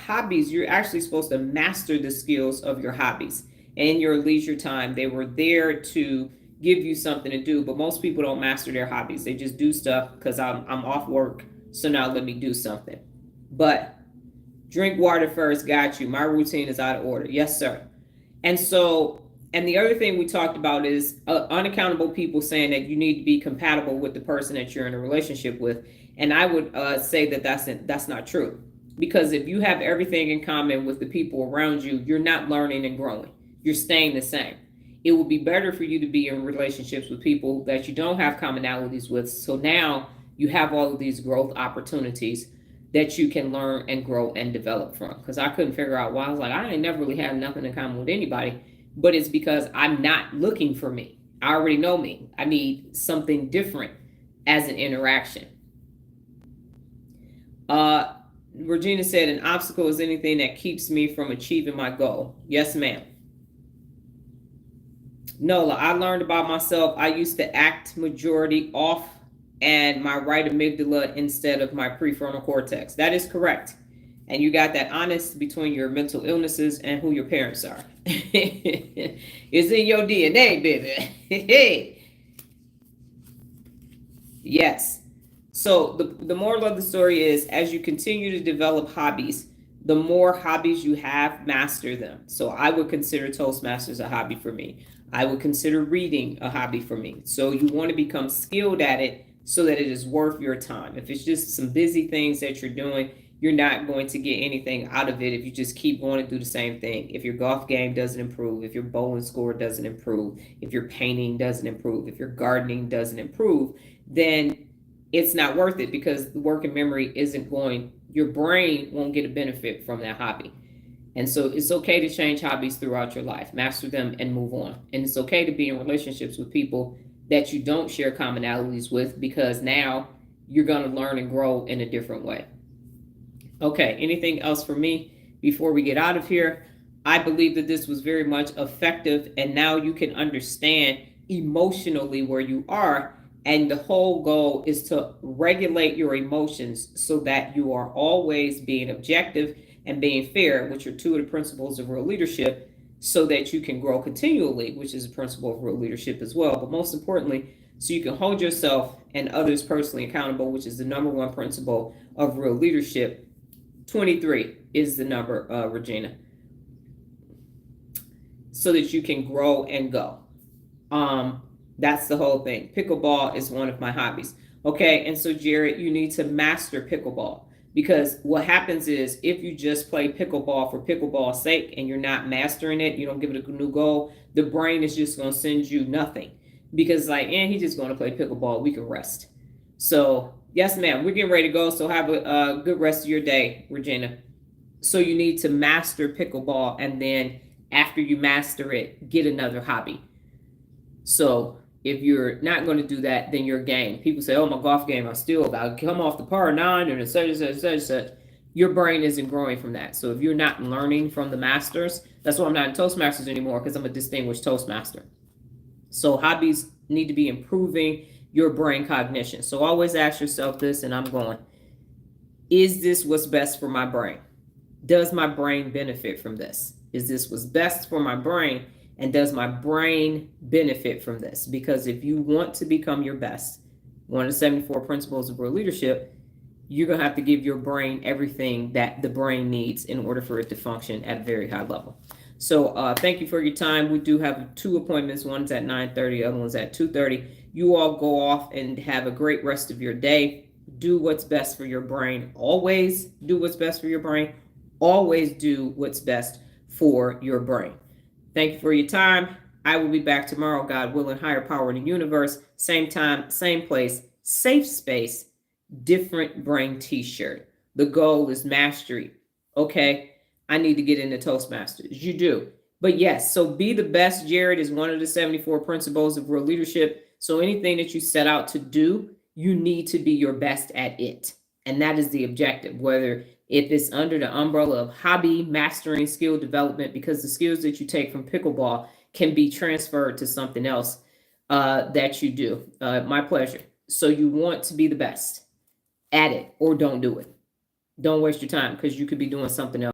hobbies, you're actually supposed to master the skills of your hobbies in your leisure time. They were there to give you something to do, but most people don't master their hobbies. They just do stuff because I'm off work, so now let me do something. But drink water first, got you. My routine is out of order. Yes, sir. And so, and the other thing we talked about is unaccountable people saying that you need to be compatible with the person that you're in a relationship with. And I would say that that's not true. Because if you have everything in common with the people around you, you're not learning and growing. You're staying the same. It would be better for you to be in relationships with people that you don't have commonalities with. So now you have all of these growth opportunities that you can learn and grow and develop from. Because I couldn't figure out why. I was like, I ain't never really had nothing in common with anybody. But it's because I'm not looking for me. I already know me. I need something different as an interaction. Regina said, an obstacle is anything that keeps me from achieving my goal. Yes, ma'am. Nola, I learned about myself. I used to act majority off and my right amygdala instead of my prefrontal cortex. That is correct. And you got that honest between your mental illnesses and who your parents are. It's in your DNA, baby. Yes. So the moral of the story is, as you continue to develop hobbies, the more hobbies you have, master them. So I would consider Toastmasters a hobby for me. I would consider reading a hobby for me. So you want to become skilled at it so that it is worth your time. If it's just some busy things that you're doing, you're not going to get anything out of it if you just keep going to do the same thing. If your golf game doesn't improve, if your bowling score doesn't improve, if your painting doesn't improve, if your gardening doesn't improve, then it's not worth it, because the working memory isn't going, your brain won't get a benefit from that hobby. And so it's okay to change hobbies throughout your life, master them and move on. And it's okay to be in relationships with people that you don't share commonalities with, because now you're going to learn and grow in a different way. Okay, anything else for me before we get out of here? I believe that this was very much effective, and now you can understand emotionally where you are. And the whole goal is to regulate your emotions so that you are always being objective and being fair, which are two of the principles of real leadership, so that you can grow continually, which is a principle of real leadership as well. But most importantly, so you can hold yourself and others personally accountable, which is the number one principle of real leadership. 23 is the number, Regina, so that you can grow and go. That's the whole thing. Pickleball is one of my hobbies. Okay, and so Jared, you need to master pickleball, because what happens is, if you just play pickleball for pickleball's sake and you're not mastering it, you don't give it a new goal, the brain is just going to send you nothing, because like, he's just going to play pickleball, we can rest. So yes, ma'am, we're getting ready to go. So have a good rest of your day, Regina. So you need to master pickleball, and then after you master it, get another hobby. So if you're not going to do that, then your game. People say, oh, my golf game, I'll come off the par 9 and such. Your brain isn't growing from that. So if you're not learning from the masters, that's why I'm not in Toastmasters anymore, because I'm a distinguished Toastmaster. So hobbies need to be improving your brain cognition. So always ask yourself this, and I'm going, is this what's best for my brain? Does my brain benefit from this? Is this what's best for my brain? And does my brain benefit from this? Because if you want to become your best, one of the 74 principles of real leadership, you're going to have to give your brain everything that the brain needs in order for it to function at a very high level. So thank you for your time. We do have 2 appointments. One's at 9:30, the other one's at 2:30. You all go off and have a great rest of your day. Do what's best for your brain. Always do what's best for your brain. Always do what's best for your brain. Thank you for your time. I will be back tomorrow, God willing, higher power in the universe. Same time, same place, safe space, different brain t-shirt. The goal is mastery. Okay, I need to get into Toastmasters. You do. But yes, so be the best, Jared, is one of the 74 principles of real leadership. So anything that you set out to do, you need to be your best at it. And that is the objective, whether if it's under the umbrella of hobby, mastering, skill development, because the skills that you take from pickleball can be transferred to something else that you do. My pleasure. So you want to be the best at it, or don't do it. Don't waste your time, because you could be doing something else.